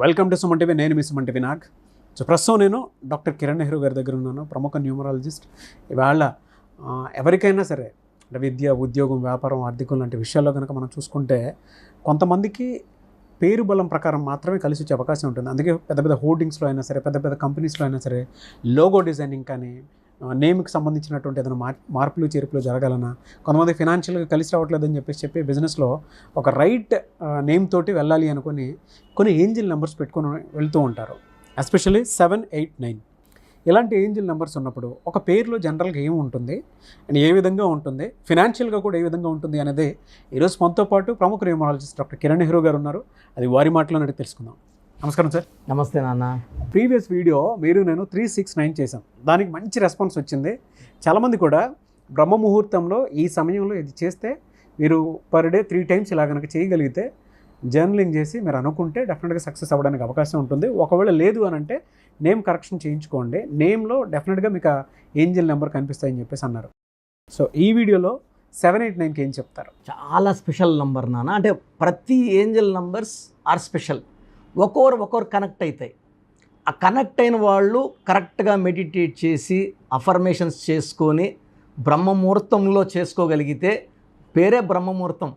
Welcome to Suman TV. నేను మీ Suman TV Nag. So ప్రస్తుతం నేను డాక్టర్ కిరణ్ నెహ్రూ గారి దగ్గర ఉన్నాను, ప్రముఖ న్యూమరాలజిస్ట్. ఇవాళ ఎవరికైనా సరే అంటే విద్య, ఉద్యోగం, వ్యాపారం, ఆర్థికం లాంటి విషయాల్లో కనుక మనం చూసుకుంటే కొంతమందికి పేరు బలం ప్రకారం మాత్రమే కలిసి వచ్చే అవకాశం ఉంటుంది. అందుకే పెద్ద పెద్ద హోర్డింగ్స్లో అయినా సరే, పెద్ద పెద్ద కంపెనీస్లో అయినా సరే లోగో డిజైనింగ్ కానీ, నేమ్కి సంబంధించినటువంటి ఏదైనా మార్పులు చేర్పులు జరగాలన్నా, కొంతమంది ఫినాన్షియల్గా కలిసి రావట్లేదని చెప్పి బిజినెస్లో ఒక రైట్ నేమ్ తోటి వెళ్ళాలి అనుకుని కొన్ని ఏంజిల్ నెంబర్స్ పెట్టుకొని వెళ్తూ ఉంటారు. ఎస్పెషల్లీ 7, 8, 9 ఇలాంటి ఏంజిల్ నెంబర్స్ ఉన్నప్పుడు ఒక పేరులో జనరల్గా ఏమి ఉంటుంది అండ్ ఏ విధంగా ఉంటుంది, ఫినాన్షియల్గా కూడా ఏ విధంగా ఉంటుంది అనేది ఈరోజు మనతో పాటు ప్రముఖ న్యూమరాలజిస్ట్ డాక్టర్ కిరణ్ నెహ్రూ గారు ఉన్నారు. అది వారి మాటలో అడిగి తెలుసుకుందాం. నమస్కారం సార్. నమస్తే నాన్న. ప్రీవియస్ వీడియో నేను 369 చేశాం, దానికి మంచి రెస్పాన్స్ వచ్చింది. చాలామంది కూడా బ్రహ్మ ముహూర్తంలో ఈ సమయంలో ఇది చేస్తే మీరు పర్ డే 3 times ఇలా కనుక చేయగలిగితే, జర్నలింగ్ చేసి మీరు అనుకుంటే డెఫినెట్గా సక్సెస్ అవ్వడానికి అవకాశం ఉంటుంది. ఒకవేళ లేదు అని అంటే నేమ్ కరెక్షన్ చేయించుకోండి, నేమ్లో డెఫినెట్గా మీకు ఏంజిల్ నెంబర్ కనిపిస్తాయని చెప్పేసి అన్నారు. సో ఈ వీడియోలో 789కి ఏం చెప్తారు? చాలా స్పెషల్ నంబర్ నాన్న. అంటే ప్రతి ఏంజల్ నంబర్స్ ఆర్ స్పెషల్. ఒక్కొరు కనెక్ట్ అవుతాయి. ఆ కనెక్ట్ అయిన వాళ్ళు కరెక్ట్గా మెడిటేట్ చేసి అఫర్మేషన్స్ చేసుకొని బ్రహ్మముహూర్తంలో చేసుకోగలిగితే, పేరే బ్రహ్మముహూర్తం,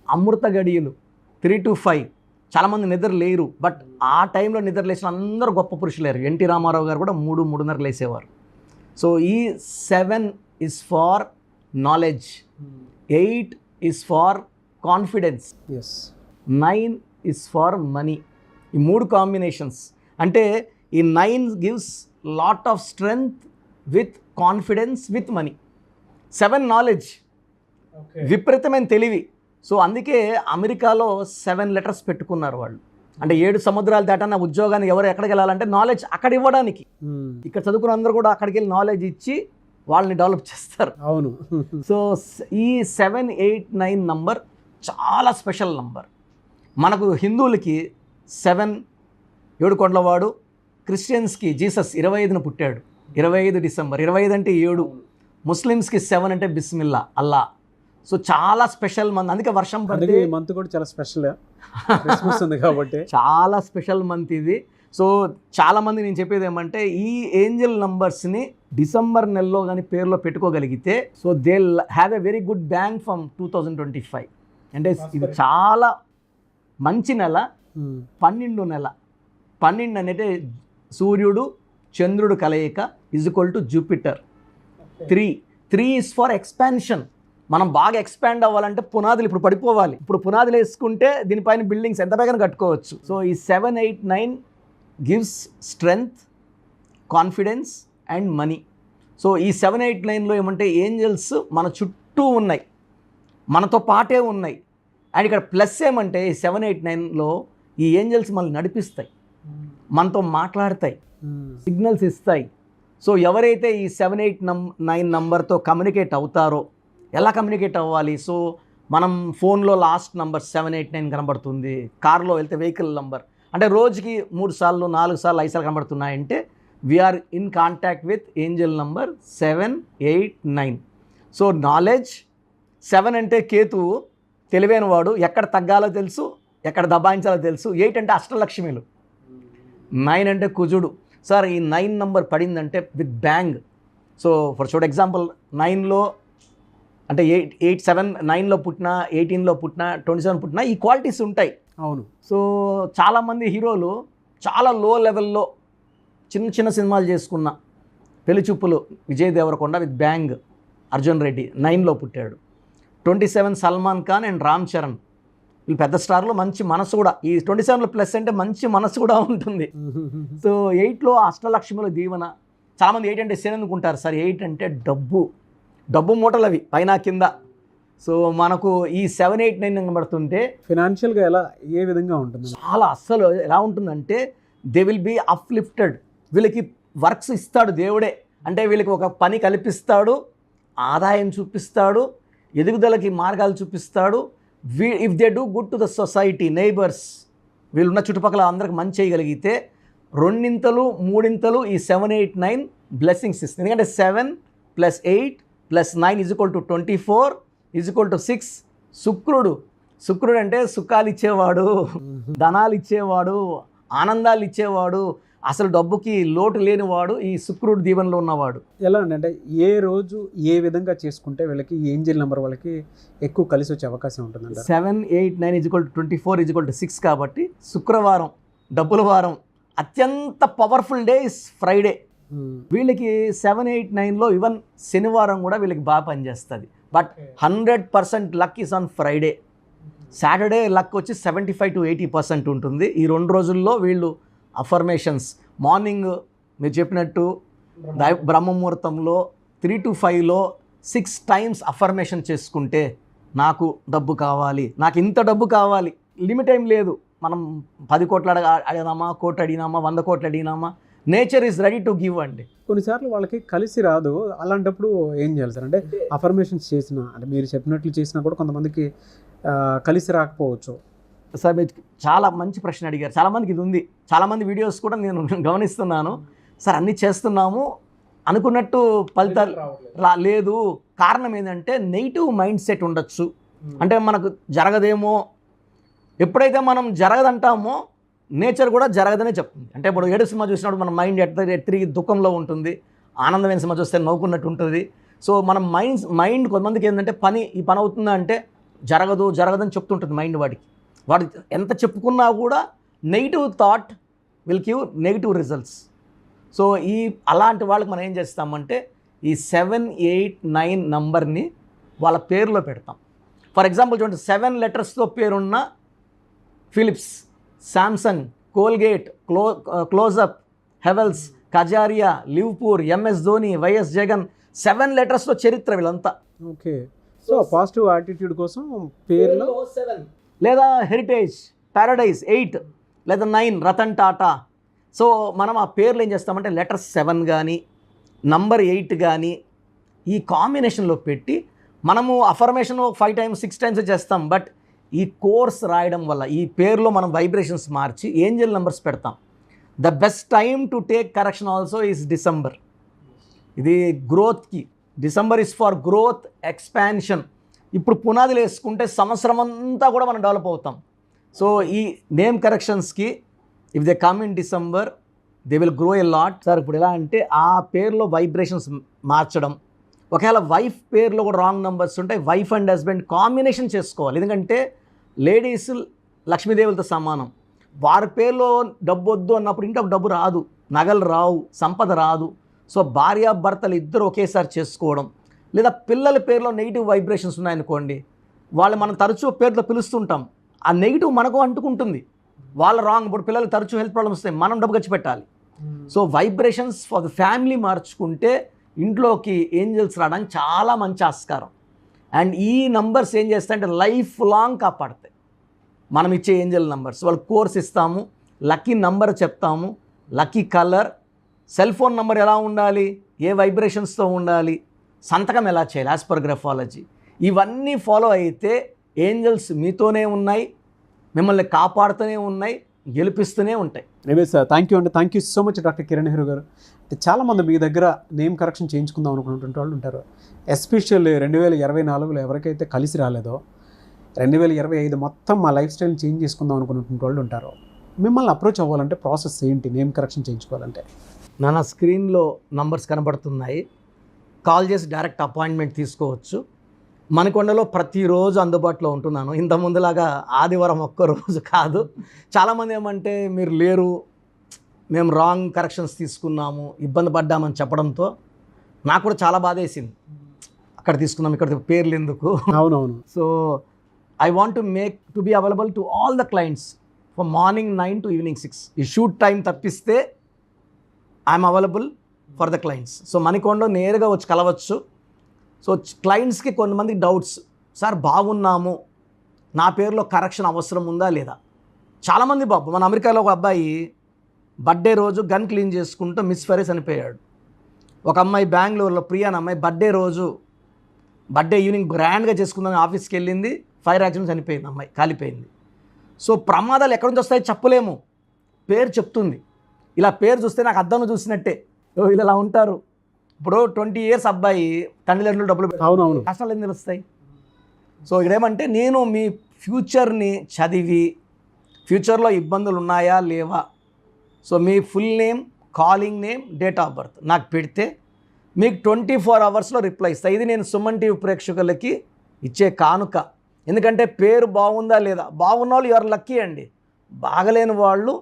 అమృత గడియలు 3 to 5. చాలామంది నిద్ర లేరు, బట్ ఆ టైంలో నిద్ర లేచిన అందరూ గొప్ప పురుషులేరు. ఎన్టీ రామారావు గారు కూడా 3-3:30 లేసేవారు. సో ఈ 7 is for knowledge, 8 is for confidence, 9 is for money. ఈ 3 కాంబినేషన్స్ అంటే ఈ 9 gives lot of strength with confidence with money. 7 నాలెడ్జ్, విపరీతమైన తెలివి. సో అందుకే అమెరికాలో 7 letters పెట్టుకున్నారు వాళ్ళు. అంటే 7 సముద్రాలు దాటన్న ఉద్యోగాన్ని ఎవరు ఎక్కడికి వెళ్ళాలంటే నాలెడ్జ్ అక్కడ ఇవ్వడానికి. ఇక్కడ చదువుకున్న అందరూ కూడా అక్కడికి వెళ్ళి నాలెడ్జ్ ఇచ్చి వాళ్ళని డెవలప్ చేస్తారు. అవును. సో ఈ 7, 8, 9 నంబర్ చాలా స్పెషల్ నంబర్. మనకు హిందువులకి 7 ఏడుకొండలవాడు, క్రిస్టియన్స్కి జీసస్ 25న పుట్టాడు, 25 December. 25 అంటే 7. ముస్లిమ్స్కి 7 అంటే బిస్మిల్లా, అల్లా. సో చాలా స్పెషల్ మంత్. అందుకే వర్షం పడితే మంత్ కూడా చాలా స్పెషల్, క్రిస్మస్ ఉంది కాబట్టి చాలా స్పెషల్ మంత్ ఇది. సో చాలామంది నేను చెప్పేది ఏమంటే, ఈ ఏంజల్ నంబర్స్ని డిసెంబర్ నెలలో కానీ పేరులో పెట్టుకోగలిగితే, so they have a very good bank from 2025. అంటే ఇది చాలా మంచి నెల. 12 నెల. 12 అనేది సూర్యుడు చంద్రుడు కలయిక is equal to Jupiter. 3 is for expansion. మనం బాగా ఎక్స్పాండ్ అవ్వాలంటే పునాదులు ఇప్పుడు పడిపోవాలి. ఇప్పుడు పునాదులు వేసుకుంటే దీనిపైన బిల్డింగ్స్ ఎంత బాగా కట్టుకోవచ్చు. సో ఈ 7, 8, 9 gives strength, confidence and money. So ఈ 7, 8, 9లో ఏమంటే ఏంజల్స్ మన చుట్టూ ఉన్నాయి, మనతో పాటే ఉన్నాయి. అండ్ ఇక్కడ ప్లస్ ఏమంటే ఈ 7, 8, 9లో ఈ ఏంజల్స్ మనల్ని నడిపిస్తాయి, మనతో మాట్లాడతాయి, సిగ్నల్స్ ఇస్తాయి. సో ఎవరైతే ఈ 7, 8, 9 నంబర్తో కమ్యూనికేట్ అవుతారో, ఎలా కమ్యూనికేట్ అవ్వాలి? సో మనం ఫోన్లో లాస్ట్ నంబర్ 7, 8, 9 కనబడుతుంది, కార్లో వెళ్తే వెహికల్ నంబర్, అంటే రోజుకి 3 సార్లు 4 సార్లు 5 సార్లు కనబడుతున్నాయంటే we are in contact with angel number 7, 8, 9. So knowledge. 7 అంటే కేతువు, తెలివైన వాడు, ఎక్కడ తగ్గాలో తెలుసు, ఎక్కడ దబాయించాలో తెలుసు. 8 అంటే అష్టలక్ష్మిలు. 9 అంటే కుజుడు. సార్ ఈ 9 నంబర్ పడిందంటే with bang. So for example 9లో అంటే 8, 7, 9లో పుట్టినా, 18లో పుట్టినా, 27 పుట్టినా ఈ క్వాలిటీస్ ఉంటాయి. అవును. సో చాలామంది హీరోలు చాలా లో లెవెల్లో చిన్న సినిమాలు చేసుకున్న, పెళ్లి చూపులు విజయ్ దేవరకొండ విత్ బ్యాంగ్, అర్జున్ రెడ్డి 9లో పుట్టాడు. 27 సల్మాన్ ఖాన్ అండ్ రామ్ చరణ్, వీళ్ళు పెద్ద స్టార్లు, మంచి మనసు కూడా. ఈ 27లో ప్లస్ అంటే మంచి మనసు కూడా ఉంటుంది. సో 8లో అష్టలక్ష్మిల దీవెన. చాలామంది 8 అంటే శని అనుకుంటారు. సార్ 8 అంటే డబ్బు మూటలు అవి పైన కింద. సో మనకు ఈ 7, 8, 9 కనబడుతుంటే ఫినాన్షియల్గా ఏ విధంగా ఉంటుంది? చాలా అస్సలు ఎలా ఉంటుందంటే దే విల్ బీ అప్లిఫ్టెడ్. వీళ్ళకి వర్క్స్ ఇస్తాడు దేవుడే. అంటే వీళ్ళకి ఒక పని కల్పిస్తాడు, ఆదాయం చూపిస్తాడు, ఎదుగుదలకి మార్గాలు చూపిస్తాడు. If they do good to the society, neighbours, వీళ్ళున్న చుట్టుపక్కల అందరికి మంచి చేయగలిగితే 2 3 ఈ 7, 8, 9 బ్లెస్సింగ్స్ ఇస్తుంది. ఎందుకంటే 7 + 8 + 9 = 24 = 6. శుక్రుడు శుక్రుడు అంటే సుఖాలు ఇచ్చేవాడు, ధనాలు ఇచ్చేవాడు, ఆనందాలు ఇచ్చేవాడు, అసలు డబ్బుకి లోటు లేనివాడు ఈ శుక్రుడు దీవెనలో ఉన్నవాడు. ఎలా అంటే ఏ రోజు ఏ విధంగా చేసుకుంటే వీళ్ళకి ఏంజల్ నెంబర్ వాళ్ళకి ఎక్కువ కలిసి వచ్చే అవకాశం ఉంటుందంట? 7, 8, 9 = 24 = 6 కాబట్టి శుక్రవారం డబ్బుల వారం. అత్యంత పవర్ఫుల్ డే ఇస్ ఫ్రైడే. వీళ్ళకి 7, 8, 9లో ఈవెన్ శనివారం కూడా వీళ్ళకి బాగా పనిచేస్తుంది. But 100% luck is on Friday. Saturday luck వచ్చి 75 to 80% ఉంటుంది. ఈ 2 రోజుల్లో వీళ్ళు అఫర్మేషన్స్ మార్నింగ్ మీరు చెప్పినట్టు బ్రహ్మముహూర్తంలో 3 to 5లో 6 times అఫర్మేషన్ చేసుకుంటే నాకు డబ్బు కావాలి, నాకు ఇంత డబ్బు కావాలి, లిమిట్ ఏం లేదు. మనం 10 కోట్లు అడిగినామా, 1 కోటి అడిగినామా, 100 కోట్లు అడిగినామా, nature is ready to give అండి. కొన్నిసార్లు వాళ్ళకి కలిసి రాదు. అలాంటప్పుడు ఏం చేయాలి సార్? అంటే అఫర్మేషన్స్ చేసినా, అంటే మీరు చెప్పినట్లు చేసినా కూడా కొంతమందికి కలిసి రాకపోవచ్చు. సార్ మీరు చాలా మంచి ప్రశ్న అడిగారు. చాలామందికి ఇది ఉంది. చాలామంది వీడియోస్ కూడా నేను గమనిస్తున్నాను. సార్ అన్నీ చేస్తున్నాము అనుకున్నట్టు ఫలితాలు లేదు. కారణం ఏంటంటే నెగిటివ్ మైండ్ సెట్ ఉండొచ్చు. అంటే మనకు జరగదేమో, ఎప్పుడైతే మనం జరగదంటామో నేచర్ కూడా జరగదనే చెప్తుంది. అంటే ఇప్పుడు ఏడు సినిమా చూసినప్పుడు మన మైండ్ తిరిగి దుఃఖంలో ఉంటుంది, ఆనందమైన సినిమా చూస్తే నవ్వుకున్నట్టు ఉంటుంది. సో మనం మైండ్ కొంతమందికి ఏంటంటే ఈ పని అవుతుందా అంటే జరగదని చెప్తుంటుంది మైండ్. వాడు ఎంత చెప్పుకున్నా కూడా negative thought will give negative results. So అలాంటి వాళ్ళకి మనం ఏం చేస్తామంటే ఈ 7, 8, 9 నంబర్ని వాళ్ళ పేరులో పెడతాం. ఫర్ ఎగ్జాంపుల్ చూడండి, 7 letersతో పేరున్న Philips, Samsung, Colgate, Closeup, Havells, Kajaria, Livpure, MS Dhoni, YS Jagan, 7 letersతో చరిత్ర వీళ్ళంతా. ఓకే. సో పాజిటివ్ యాటిట్యూడ్ కోసం పేరులో 7, లేదా హెరిటేజ్, పారడైజ్ 8, లేదా 9 రతన్ టాటా. సో మనం ఆ పేర్లు ఏం చేస్తామంటే లెటర్ 7 కానీ నంబర్ 8 కానీ ఈ కాంబినేషన్లో పెట్టి మనము అఫర్మేషన్ 5 times 6 times చేస్తాం. బట్ ఈ కోర్స్ రాయడం వల్ల ఈ పేరులో మనం వైబ్రేషన్స్ మార్చి ఏంజల్ నెంబర్స్ పెడతాం. The best time to take correction also is December. ఇది గ్రోత్కి. December is for growth, expansion. ఇప్పుడు పునాదులు వేసుకుంటే సంవత్సరం అంతా కూడా మనం డెవలప్ అవుతాం. సో ఈ నేమ్ కరెక్షన్స్కి if they come in December they will grow a lot. Sir ఇప్పుడు ఎలా అంటే ఆ పేరులో వైబ్రేషన్స్ మార్చడం. ఒకవేళ వైఫ్ పేరులో కూడా రాంగ్ నెంబర్స్ ఉంటాయి, వైఫ్ అండ్ హస్బెండ్ కాంబినేషన్ చేసుకోవాలి. ఎందుకంటే లేడీస్ లక్ష్మీదేవులతో సమానం. వారి పేరులో డబ్బు వద్దు అన్నప్పుడు ఇంట్లో డబ్బు రాదు, నగలు రావు, సంపద రాదు. సో భార్యాభర్తలు ఇద్దరు ఒకేసారి చేసుకోవడం, లేదా పిల్లల పేరులో నెగిటివ్ వైబ్రేషన్స్ ఉన్నాయనుకోండి, వాళ్ళు మనం తరచూ పేరుతో పిలుస్తుంటాం, ఆ నెగిటివ్ మనకు అంటుకుంటుంది. వాళ్ళ రాంగ్. ఇప్పుడు పిల్లలు తరచూ హెల్త్ ప్రాబ్లమ్స్ వస్తాయి, మనం డబ్బు ఖర్చు పెట్టాలి. So vibrations for the family మార్చుకుంటే ఇంట్లోకి ఏంజల్స్ రావడానికి చాలా మంచి ఆస్కారం. అండ్ ఈ నంబర్స్ ఏం చేస్తాయంటే లైఫ్ లాంగ్ కాపాడతాయి. మనం ఇచ్చే ఏంజల్ నంబర్స్ వాళ్ళు కోర్స్ ఇస్తాము, లక్కీ నంబర్ చెప్తాము, lucky colour, cell phone number ఎలా ఉండాలి, ఏ వైబ్రేషన్స్తో ఉండాలి, సంతకం ఎలా చేయాలి యాజ్ పర్ గ్రఫాలజీ. ఇవన్నీ ఫాలో అయితే ఏంజల్స్ మీతోనే ఉన్నాయి, మిమ్మల్ని కాపాడుతూనే ఉన్నాయి, గెలిపిస్తూనే ఉంటాయి. ఎనివే సార్, థ్యాంక్ యూ అండి. Thank you so much doctor Kiran Nehru గారు. చాలామంది మీ దగ్గర నేమ్ కరెక్షన్ చేయించుకుందాం అనుకున్నటువంటి వాళ్ళు ఉంటారు. ఎస్పెషల్లీ 2024లో ఎవరికైతే కలిసి రాలేదో 2025 మొత్తం మా లైఫ్ స్టైల్ని చేంజ్ చేసుకుందాం అనుకున్నటువంటి వాళ్ళు ఉంటారు. మిమ్మల్ని అప్రోచ్ అవ్వాలంటే ప్రాసెస్ ఏంటి? నేమ్ కరెక్షన్ చేయించుకోవాలంటే నా స్క్రీన్లో నంబర్స్ కనబడుతున్నాయి, కాల్ చేసి డైరెక్ట్ అపాయింట్మెంట్ తీసుకోవచ్చు. మనకొండలో ప్రతిరోజు అందుబాటులో ఉంటున్నాను. ఇంత ముందులాగా ఆదివారం ఒక్కరోజు కాదు. చాలామంది ఏమంటే మీరు లేరు, మేము రాంగ్ కరెక్షన్స్ తీసుకున్నాము, ఇబ్బంది పడ్డామని చెప్పడంతో నాకు కూడా చాలా బాధ వేసింది. అక్కడ తీసుకున్నాం, ఇక్కడ పేర్లు ఎందుకు. అవునవును. So I want to be available to all the clients from morning 9 to evening 6. ఈ షూట్ టైం తప్పిస్తే I'm available for the clients. So మనకొండ నేరుగా వచ్చి కలవచ్చు. సో క్లయింట్స్కి కొంతమందికి డౌట్స్, సార్ బాగున్నాము, నా పేరులో కరెక్షన్ అవసరం ఉందా లేదా. చాలామంది బాబు, మన అమెరికాలో ఒక అబ్బాయి బర్త్డే రోజు గన్ క్లీన్ చేసుకుంటూ మిస్ ఫెరెస్ చనిపోయాడు. ఒక అమ్మాయి బెంగళూరులో ప్రియా అనే అమ్మాయి బర్త్డే ఈవినింగ్ గ్రాండ్గా చేసుకుందని ఆఫీస్కి వెళ్ళింది, ఫైర్ యాక్సిడెంట్ చనిపోయింది, అమ్మాయి కాలిపోయింది. సో ప్రమాదాలు ఎక్కడి నుంచి వస్తాయో చెప్పలేము, పేరు చెప్తుంది. ఇలా పేరు చూస్తే నాకు అద్దంలో చూసినట్టే, వీళ్ళు ఇలా ఉంటారు. ఇప్పుడు 20 years అబ్బాయి తల్లిదండ్రులు డబ్బులు అవునవును కష్టాలు ఏం తెలుస్తాయి. సో ఇక్కడేమంటే నేను మీ ఫ్యూచర్ని చదివి ఫ్యూచర్లో ఇబ్బందులు ఉన్నాయా లేవా, so me full name, calling name, date of birth నాకు పెడితే మీకు 24 అవర్స్లో రిప్లై ఇస్తాను. ఇది నేను సుమన్ టీవీ ప్రేక్షకులకి ఇచ్చే కానుక. ఎందుకంటే పేరు బాగుందా లేదా, బాగున్న వాళ్ళు యువర్ లక్కీ అండి, బాగలేని వాళ్ళు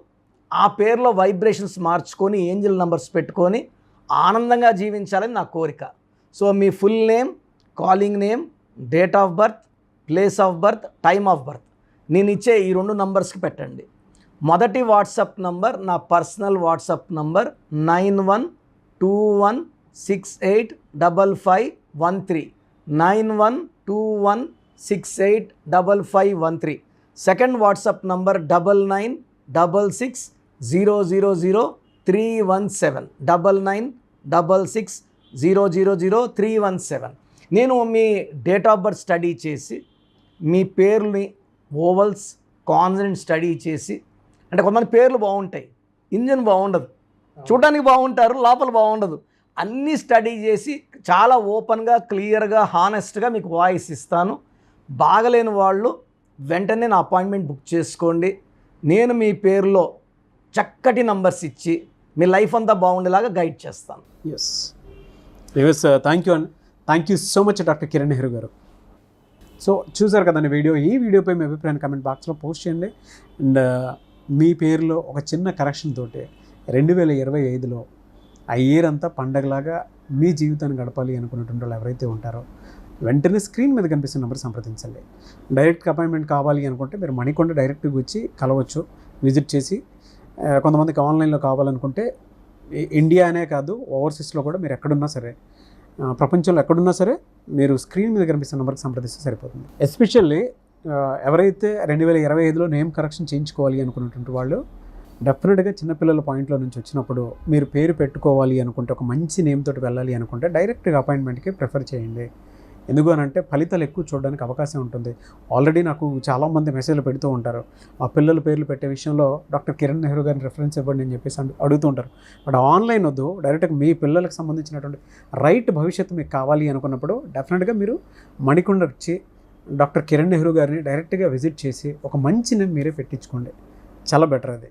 ఆ పేరులో వైబ్రేషన్స్ మార్చుకొని ఏంజల్ నంబర్స్ పెట్టుకొని ఆనందంగా జీవించాలని నా కోరిక. So me full name, calling name, date of birth, place of birth, time of birth నేను ఇచ్చే ఈ 2 నంబర్స్కి పెట్టండి. మొదటి వాట్సాప్ నంబర్ నా personal WhatsApp number 9121685513, 9121685513. Second WhatsApp number 9966000317, 9966000317. నేను మీ డేట్ ఆఫ్ బర్త్ స్టడీ చేసి మీ పేరుని ఓవల్స్, కాన్సనెంట్ స్టడీ చేసి, అంటే కొంతమంది పేర్లు బాగుంటాయి, ఇంజన్ బాగుండదు, చూడడానికి బాగుంటారు, లోపల బాగుండదు, అన్నీ స్టడీ చేసి చాలా ఓపెన్గా, క్లియర్గా, హానెస్ట్గా మీకు వాయిస్ ఇస్తాను. బాగలేని వాళ్ళు వెంటనే నా అపాయింట్మెంట్ బుక్ చేసుకోండి. నేను మీ పేరులో చక్కటి నంబర్స్ ఇచ్చి మీ లైఫ్ అంతా బాగుండేలాగా గైడ్ చేస్తాను. Yes thank you so much doctor Kiran Nehru గారు. సో చూసారు కదండి వీడియో. ఈ వీడియోపై మీ అభిప్రాయాన్ని కామెంట్ బాక్స్లో పోస్ట్ చేయండి. అండ్ మీ పేరులో ఒక చిన్న కరెక్షన్ తోటి 2025లో ఆ ఇయర్ అంతా పండగలాగా మీ జీవితాన్ని గడపాలి అనుకున్నటువంటి వాళ్ళు ఎవరైతే ఉంటారో వెంటనే స్క్రీన్ మీద కనిపిస్తున్న నెంబర్ సంప్రదించండి. డైరెక్ట్ అపాయింట్మెంట్ కావాలి అనుకుంటే మీరు మణికొండ డైరెక్ట్గా వచ్చి కలవచ్చు, విజిట్ చేసి. కొంతమందికి ఆన్లైన్లో కావాలనుకుంటే ఇండియా అనే కాదు, ఓవర్సీస్లో కూడా మీరు ఎక్కడున్నా సరే, ప్రపంచంలో ఎక్కడున్నా సరే మీరు స్క్రీన్ మీద కనిపిస్తున్న నెంబర్కి సంప్రదిస్తే సరిపోతుంది. ఎస్పెషల్లీ ఎవరైతే 2025లో నేమ్ కరెక్షన్ చేయించుకోవాలి అనుకున్నటువంటి వాళ్ళు డెఫినెట్గా చిన్నపిల్లల పాయింట్లో నుంచి వచ్చినప్పుడు మీరు పేరు పెట్టుకోవాలి అనుకుంటే, ఒక మంచి నేమ్ తోటి వెళ్ళాలి అనుకుంటే డైరెక్ట్గా అపాయింట్మెంట్కి ప్రిఫర్ చేయండి. ఎందుకు అని అంటే ఫలితాలు ఎక్కువ చూడడానికి అవకాశం ఉంటుంది. ఆల్రెడీ నాకు చాలామంది మెసేజ్లు పెడుతూ ఉంటారు, మా పిల్లల పేర్లు పెట్టే విషయంలో డాక్టర్ కిరణ్ నెహ్రూ గారిని రెఫరెన్స్ ఇవ్వండి అని చెప్పేసి అడుగుతూ ఉంటారు. బట్ ఆన్లైన్ వద్దు, డైరెక్ట్గా మీ పిల్లలకు సంబంధించినటువంటి రైట్ భవిష్యత్తు మీకు కావాలి అనుకున్నప్పుడు డెఫినెట్గా మీరు మణికొండ వచ్చి డాక్టర్ కిరణ్ నెహ్రూ గారిని డైరెక్ట్గా విజిట్ చేసి ఒక మంచి నేమ్ మీరే పెట్టించుకోండి. చాలా బెటర్ అది.